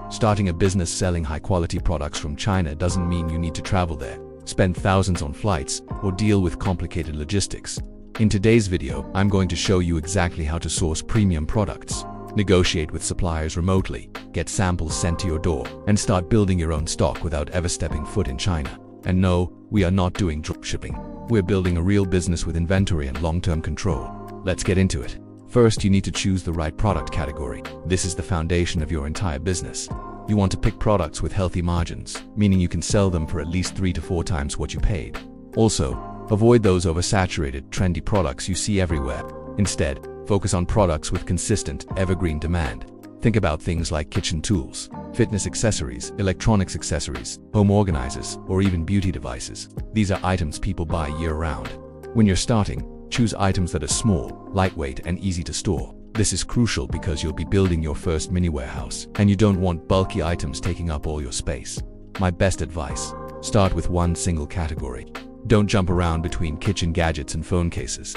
Starting a business selling high-quality products from China doesn't mean you need to travel there, spend thousands on flights, or deal with complicated logistics. In today's video, I'm going to show you exactly how to source premium products, negotiate with suppliers remotely, get samples sent to your door, and start building your own stock without ever stepping foot in China. And no, we are not doing dropshipping. We're building a real business with inventory and long-term control. Let's get into it. First, you need to choose the right product category. This is the foundation of your entire business. You want to pick products with healthy margins, meaning you can sell them for at least 3 to 4 times what you paid. Also, avoid those oversaturated, trendy products you see everywhere. Instead, focus on products with consistent, evergreen demand. Think about things like kitchen tools, fitness accessories, electronics accessories, home organizers, or even beauty devices. These are items people buy year-round. When you're starting, choose items that are small, lightweight, and easy to store. This is crucial because you'll be building your first mini warehouse, and you don't want bulky items taking up all your space. My best advice: start with one single category. Don't jump around between kitchen gadgets and phone cases.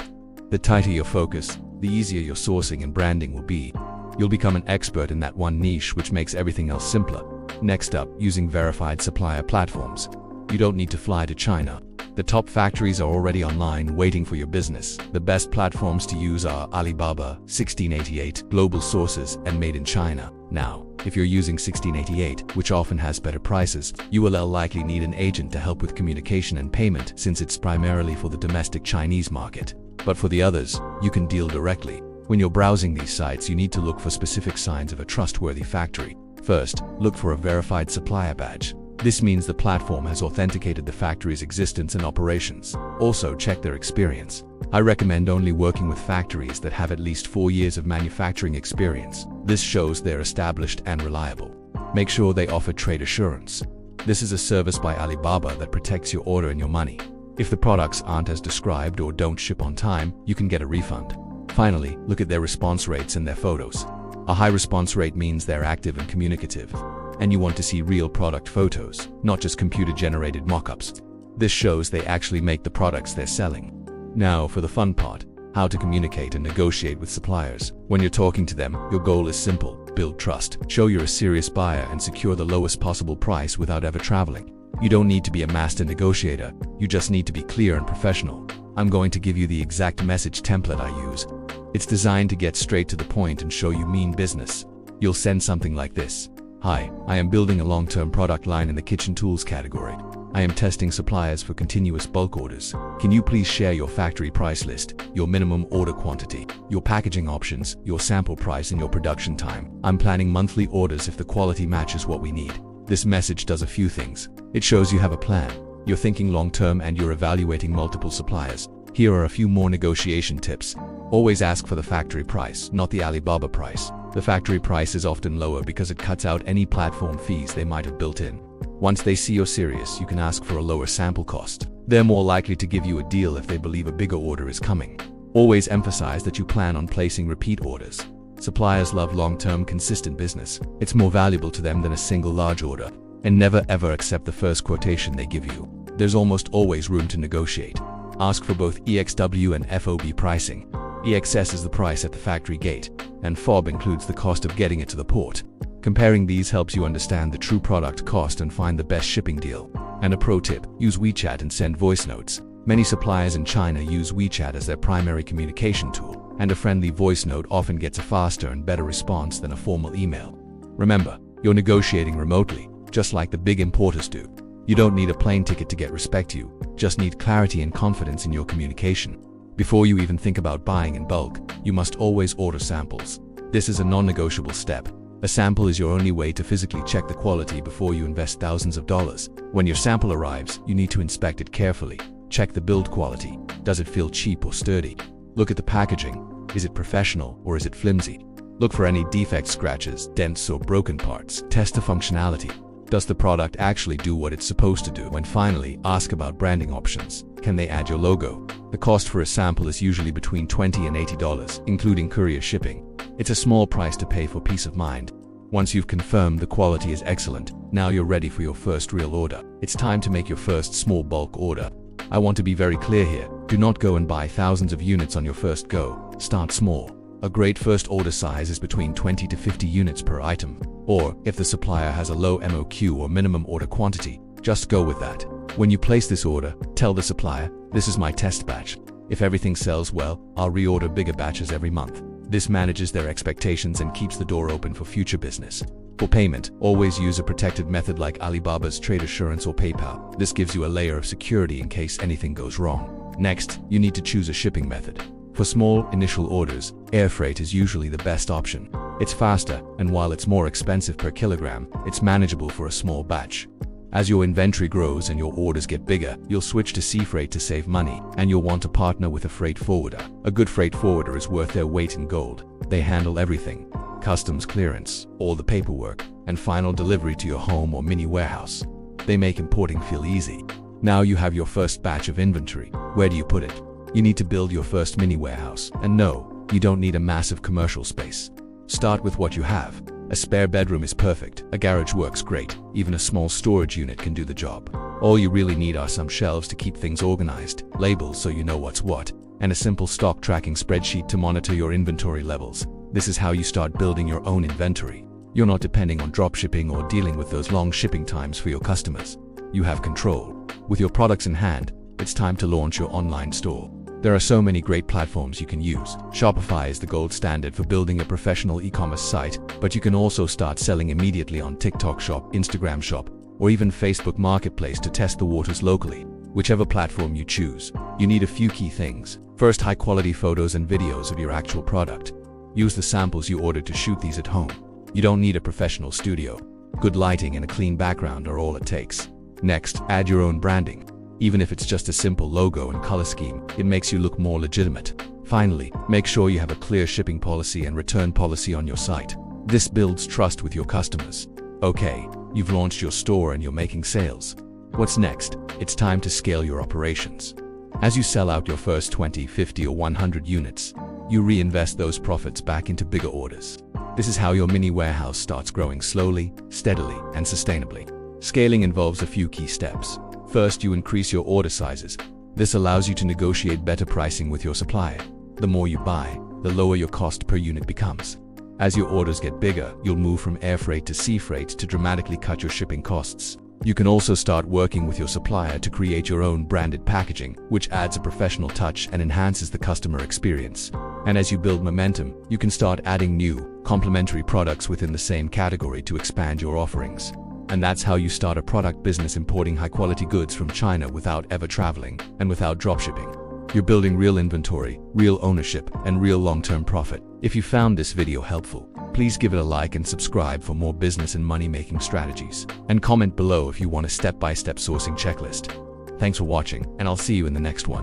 The tighter your focus, the easier your sourcing and branding will be. You'll become an expert in that one niche, which makes everything else simpler. Next up, using verified supplier platforms. You don't need to fly to China. The top factories are already online waiting for your business. The best platforms to use are Alibaba, 1688, Global Sources, and Made in China. Now, if you're using 1688, which often has better prices, you will likely need an agent to help with communication and payment, since it's primarily for the domestic Chinese market. But for the others, you can deal directly. When you're browsing these sites, you need to look for specific signs of a trustworthy factory. First, look for a verified supplier badge. This means the platform has authenticated the factory's existence and operations. Also, check their experience. I recommend only working with factories that have at least 4 years of manufacturing experience. This shows they're established and reliable. Make sure they offer trade assurance. This is a service by Alibaba that protects your order and your money. If the products aren't as described or don't ship on time, you can get a refund. Finally, look at their response rates and their photos. A high response rate means they're active and communicative. And you want to see real product photos, not just computer-generated mock-ups. This shows they actually make the products they're selling. Now for the fun part, how to communicate and negotiate with suppliers. When you're talking to them, your goal is simple: build trust, show you're a serious buyer, and secure the lowest possible price without ever traveling. You don't need to be a master negotiator, you just need to be clear and professional. I'm going to give you the exact message template I use. It's designed to get straight to the point and show you mean business. You'll send something like this. Hi, I am building a long-term product line in the kitchen tools category. I am testing suppliers for continuous bulk orders. Can you please share your factory price list, your minimum order quantity, your packaging options, your sample price, and your production time? I'm planning monthly orders if the quality matches what we need. This message does a few things. It shows you have a plan. You're thinking long-term and you're evaluating multiple suppliers. Here are a few more negotiation tips. Always ask for the factory price, not the Alibaba price. The factory price is often lower because it cuts out any platform fees they might have built in. Once they see you're serious, you can ask for a lower sample cost. They're more likely to give you a deal if they believe a bigger order is coming. Always emphasize that you plan on placing repeat orders. Suppliers love long-term, consistent business. It's more valuable to them than a single large order. And never ever accept the first quotation they give you. There's almost always room to negotiate. Ask for both EXW and FOB pricing. EXS is the price at the factory gate, and FOB includes the cost of getting it to the port. Comparing these helps you understand the true product cost and find the best shipping deal. And a pro tip: use WeChat and send voice notes. Many suppliers in China use WeChat as their primary communication tool, and a friendly voice note often gets a faster and better response than a formal email. Remember, you're negotiating remotely, just like the big importers do. You don't need a plane ticket to get respect, you just need clarity and confidence in your communication. Before you even think about buying in bulk, you must always order samples. This is a non-negotiable step. A sample is your only way to physically check the quality before you invest thousands of dollars. When your sample arrives, you need to inspect it carefully. Check the build quality. Does it feel cheap or sturdy? Look at the packaging. Is it professional or is it flimsy? Look for any defects, scratches, dents, or broken parts. Test the functionality. Does the product actually do what it's supposed to do? And finally, ask about branding options. Can they add your logo? The cost for a sample is usually between $20 and $80, including courier shipping. It's a small price to pay for peace of mind. Once you've confirmed the quality is excellent, now you're ready for your first real order. It's time to make your first small bulk order. I want to be very clear here. Do not go and buy thousands of units on your first go. Start small. A great first order size is between 20 to 50 units per item. Or, if the supplier has a low MOQ or minimum order quantity, just go with that. When you place this order, tell the supplier, "This is my test batch. If everything sells well, I'll reorder bigger batches every month." This manages their expectations and keeps the door open for future business. For payment, always use a protected method like Alibaba's Trade Assurance or PayPal. This gives you a layer of security in case anything goes wrong. Next, you need to choose a shipping method. For small, initial orders, air freight is usually the best option. It's faster, and while it's more expensive per kilogram, it's manageable for a small batch. As your inventory grows and your orders get bigger, you'll switch to sea freight to save money, and you'll want to partner with a freight forwarder. A good freight forwarder is worth their weight in gold. They handle everything: customs clearance, all the paperwork, and final delivery to your home or mini warehouse. They make importing feel easy. Now you have your first batch of inventory. Where do you put it? You need to build your first mini warehouse. And no, you don't need a massive commercial space. Start with what you have. A spare bedroom is perfect, a garage works great, even a small storage unit can do the job. All you really need are some shelves to keep things organized, labels so you know what's what, and a simple stock tracking spreadsheet to monitor your inventory levels. This is how you start building your own inventory. You're not depending on dropshipping or dealing with those long shipping times for your customers. You have control. With your products in hand, it's time to launch your online store. There are so many great platforms you can use. Shopify is the gold standard for building a professional e-commerce site, but you can also start selling immediately on TikTok Shop, Instagram Shop, or even Facebook Marketplace to test the waters locally. Whichever platform you choose, you need a few key things. First, high-quality photos and videos of your actual product. Use the samples you ordered to shoot these at home. You don't need a professional studio. Good lighting and a clean background are all it takes. Next, add your own branding. Even if it's just a simple logo and color scheme, it makes you look more legitimate. Finally, make sure you have a clear shipping policy and return policy on your site. This builds trust with your customers. Okay, you've launched your store and you're making sales. What's next? It's time to scale your operations. As you sell out your first 20, 50, or 100 units, you reinvest those profits back into bigger orders. This is how your mini warehouse starts growing slowly, steadily, and sustainably. Scaling involves a few key steps. First, you increase your order sizes. This allows you to negotiate better pricing with your supplier. The more you buy, the lower your cost per unit becomes. As your orders get bigger, you'll move from air freight to sea freight to dramatically cut your shipping costs. You can also start working with your supplier to create your own branded packaging, which adds a professional touch and enhances the customer experience. And as you build momentum, you can start adding new, complementary products within the same category to expand your offerings. And that's how you start a product business importing high-quality goods from China without ever traveling and without dropshipping. You're building real inventory, real ownership, and real long-term profit. If you found this video helpful, please give it a like and subscribe for more business and money-making strategies. And comment below if you want a step-by-step sourcing checklist. Thanks for watching, and I'll see you in the next one.